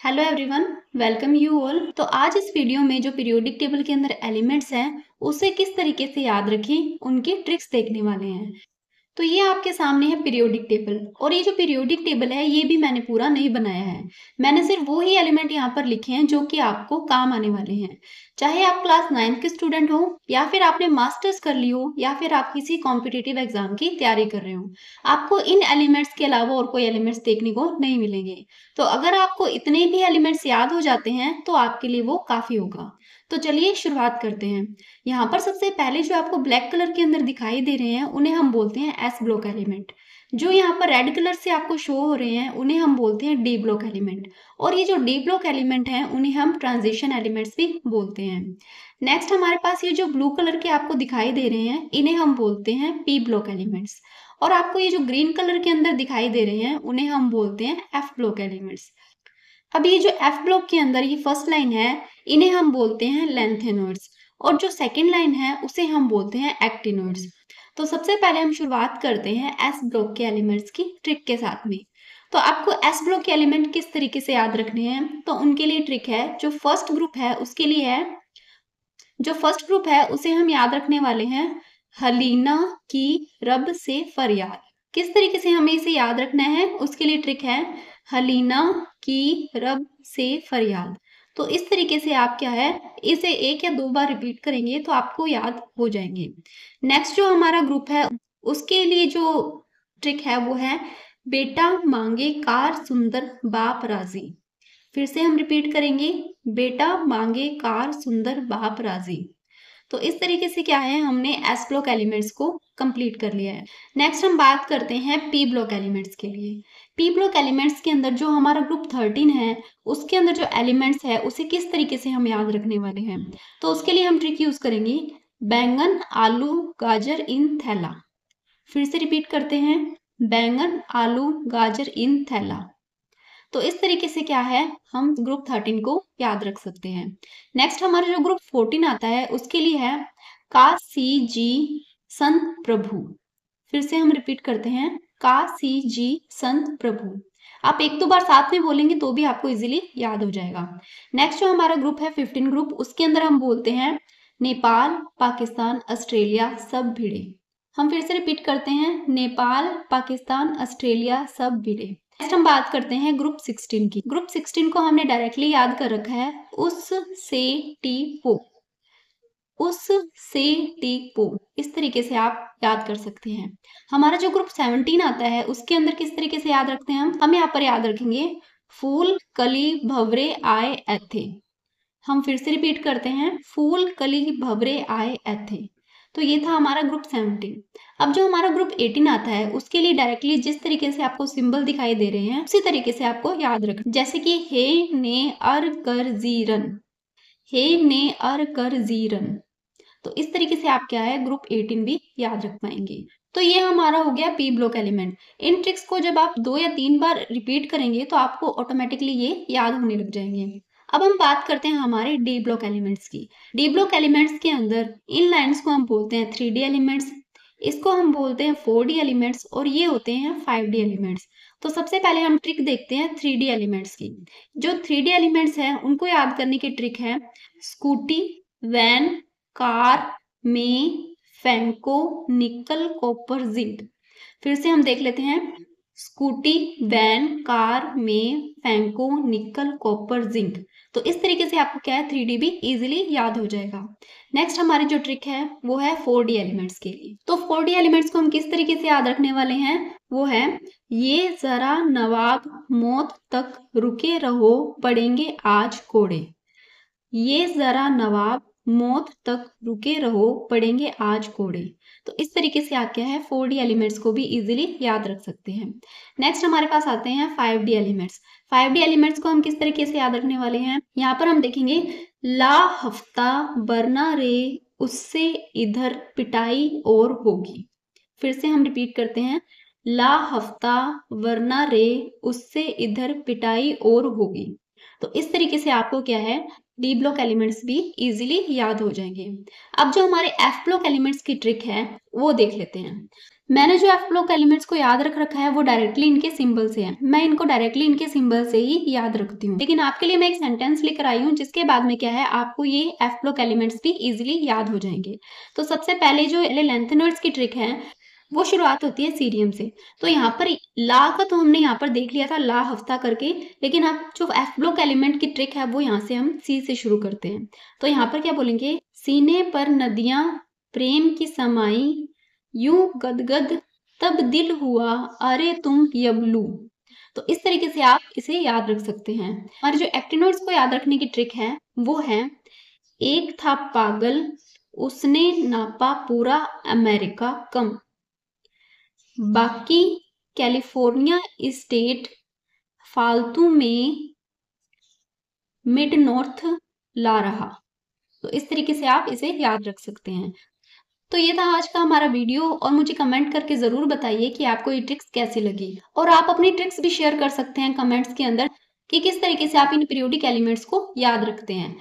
Hello everyone, welcome you all. तो आज इस वीडियो में जो पीरियोडिक टेबल के अंदर एलिमेंट्स हैं उसे किस तरीके से याद रखें उनकी ट्रिक्स देखने वाले हैं। तो ये आपके सामने है पीरियोडिक टेबल, और ये जो पीरियोडिक टेबल है ये भी मैंने पूरा नहीं बनाया है। मैंने सिर्फ वो ही एलिमेंट यहाँ पर लिखे हैं जो कि आपको काम आने वाले हैं। चाहे आप क्लास 9th के स्टूडेंट हो, या फिर आपने मास्टर्स कर ली हो, या फिर आप किसी कॉम्पिटिटिव एग्जाम की तैयारी कर रहे हो, आपको इन एलिमेंट्स के अलावा और कोई एलिमेंट्स देखने को नहीं मिलेंगे। तो अगर आपको इतने भी एलिमेंट्स याद हो जाते हैं तो आपके लिए वो काफी होगा। तो चलिए शुरुआत करते हैं। यहाँ पर सबसे पहले जो आपको ब्लैक कलर के अंदर दिखाई दे रहे हैं उन्हें हम बोलते हैं एस ब्लॉक एलिमेंट। जो यहाँ पर रेड कलर से आपको शो हो रहे हैं उन्हें हम बोलते हैं डी ब्लॉक एलिमेंट। और ये जो डी ब्लॉक एलिमेंट हैं उन्हें हम ट्रांजिशन एलिमेंट्स भी बोलते हैं। नेक्स्ट हमारे पास ये जो ब्लू कलर के आपको दिखाई दे रहे हैं इन्हें हम बोलते हैं पी ब्लॉक एलिमेंट्स। और आपको ये जो ग्रीन कलर के अंदर दिखाई दे रहे हैं उन्हें हम बोलते हैं एफ ब्लॉक एलिमेंट्स। अब ये जो एफ ब्लॉक के अंदर ये फर्स्ट लाइन है इन्हें हम बोलते हैं लेंथेनॉइड्स, और जो सेकंड लाइन है उसे हम बोलते हैं एक्टिनॉइड्स। तो सबसे पहले हम शुरुआत करते हैं एस ब्लॉक के एलिमेंट्स की ट्रिक के साथ में। तो आपको एस ब्लॉक के एलिमेंट किस तरीके से याद रखने हैं, तो उनके लिए ट्रिक है जो फर्स्ट ग्रुप है उसके लिए है। जो फर्स्ट ग्रुप है उसे हम याद रखने वाले हैं हलीना की रब से फरियाद। किस तरीके से हमें इसे याद रखना है उसके लिए ट्रिक है हलीना की रब से फरियाद। तो इस तरीके से आप क्या है इसे एक या दो बार रिपीट करेंगे तो आपको याद हो जाएंगे। नेक्स्ट जो हमारा ग्रुप है उसके लिए जो ट्रिक है वो है बेटा मांगे कार सुंदर बाप राजी। फिर से हम रिपीट करेंगे बेटा मांगे कार सुंदर बाप राजी। तो इस तरीके से क्या है हमने एस ब्लॉक एलिमेंट्स को कंप्लीट कर लिया है। नेक्स्ट हम बात करते हैं पी ब्लॉक एलिमेंट्स के लिए। पी ब्लॉक एलिमेंट्स के अंदर जो हमारा ग्रुप 13 है उसके अंदर जो एलिमेंट्स है उसे किस तरीके से हम याद रखने वाले हैं, तो उसके लिए हम ट्रिक यूज करेंगे बैंगन आलू गाजर इन थैला। फिर से रिपीट करते हैं बैंगन आलू गाजर इन थैला। तो इस तरीके से क्या है हम ग्रुप 13 को याद रख सकते हैं। नेक्स्ट हमारा जो ग्रुप 14 आता है उसके लिए है का सी जी संत प्रभु। फिर से हम रिपीट करते हैं का सी जी संत प्रभु। आप एक दो बार साथ में बोलेंगे तो भी आपको इजीली याद हो जाएगा। नेक्स्ट जो हमारा ग्रुप है 15 ग्रुप, उसके अंदर हम बोलते हैं नेपाल पाकिस्तान ऑस्ट्रेलिया सब भिड़े। हम फिर से रिपीट करते हैं नेपाल पाकिस्तान ऑस्ट्रेलिया सब भिड़े। नेक्स्ट हम बात करते हैं ग्रुप 16 की। ग्रुप 16 को हमने डायरेक्टली याद कर रखा है उस से टी पो, उस से टी पो। इस तरीके से आप याद कर सकते हैं। हमारा जो ग्रुप 17 आता है उसके अंदर किस तरीके से याद रखते हैं हम यहाँ पर याद रखेंगे फूल कली भवरे आए एथे। हम फिर से रिपीट करते हैं फूल कली भवरे आए एथे। तो ये था हमारा ग्रुप 17। अब जो हमारा ग्रुप 18 आता है उसके लिए डायरेक्टली जिस तरीके से आपको सिंबल दिखाई दे रहे हैं उसी तरीके से आपको याद रखना, जैसे कि हे ने अर कर जीरन, हे ने अर कर जीरन। तो इस तरीके से आप क्या है ग्रुप 18 भी याद रख पाएंगे। तो ये हमारा हो गया पी ब्लॉक एलिमेंट। इन ट्रिक्स को जब आप 2 या 3 बार रिपीट करेंगे तो आपको ऑटोमेटिकली ये याद होने लग जाएंगे। अब हम बात करते हैं हमारे डी ब्लॉक एलिमेंट्स की। डी ब्लॉक एलिमेंट्स के अंदर इन लाइंस को हम बोलते हैं 3D एलिमेंट्स, इसको हम बोलते हैं 4D एलिमेंट्स, और ये होते हैं 5D एलिमेंट्स। तो सबसे पहले हम ट्रिक देखते हैं 3D एलिमेंट्स की। जो 3D एलिमेंट्स हैं उनको याद करने की ट्रिक है स्कूटी वैन कार में फेंको निकल कॉपर जिंक। फिर से हम देख लेते हैं स्कूटी वैन कार में फेंको निकल कॉपर जिंक। तो इस तरीके से आपको क्या है 3D भी इजीली याद हो जाएगा। नेक्स्ट हमारी जो ट्रिक है वो है 4D एलिमेंट्स के लिए। तो 4D एलिमेंट्स को हम किस तरीके से याद रखने वाले हैं, वो है ये जरा नवाब मौत तक रुके रहो पड़ेंगे आज कोड़े। ये जरा नवाब मौत तक रुके रहो पड़ेंगे आज कोड़े। तो इस तरीके से आप क्या है 4D एलिमेंट्स को भी इजीली याद रख सकते हैं। नेक्स्ट हमारे पास आते हैं 5D एलिमेंट्स। 5D एलिमेंट्स को हम किस तरीके से याद रखने वाले हैं, यहाँ पर हम देखेंगे ला हफ्ता वरना रे उससे इधर पिटाई और होगी। फिर से हम रिपीट करते हैं ला हफ्ता वरना रे उससे इधर पिटाई और होगी। तो इस तरीके से आपको क्या है डी ब्लॉक एलिमेंट्स भी इजीली याद हो जाएंगे। अब जो हमारे एफ ब्लॉक एलिमेंट्स की ट्रिक है वो देख लेते हैं। मैंने जो एफ ब्लॉक एलिमेंट्स को याद रख रखा है वो डायरेक्टली इनके सिंबल से है। मैं इनको डायरेक्टली इनके सिंबल से ही याद रखती हूँ, लेकिन आपके लिए मैं एक सेंटेंस लिख कर आई हूँ जिसके बाद में क्या है, आपको ये एफ ब्लॉक एलिमेंट्स भी इजिली याद हो जाएंगे। तो सबसे पहले जो लेंथेनॉइड्स की ट्रिक है वो शुरुआत होती है सीरियम से। तो यहाँ पर ला का तो हमने यहाँ पर देख लिया था, ला हफ्ता करके, लेकिन अब जो एफ ब्लॉक एलिमेंट की ट्रिक है वो यहाँ से हम सी से शुरू करते हैं। तो यहाँ पर क्या बोलेंगे, सीने पर नदियां प्रेम की समाई, यूं गदगद तब दिल हुआ, अरे तुम यबलू। तो इस तरीके से आप इसे याद रख सकते हैं। हमारे जो एक्टिनोइड्स को याद रखने की ट्रिक है वो है, एक था पागल उसने नापा पूरा अमेरिका कम, बाकी कैलिफोर्निया स्टेट फालतू में मिड नॉर्थ ला रहा। तो इस तरीके से आप इसे याद रख सकते हैं। तो ये था आज का हमारा वीडियो, और मुझे कमेंट करके ज़रूर बताइए कि आपको ये ट्रिक्स कैसी लगी, और आप अपनी ट्रिक्स भी शेयर कर सकते हैं कमेंट्स के अंदर कि किस तरीके से आप इन पीरियोडिक एलिमेंट्स को याद रखते हैं।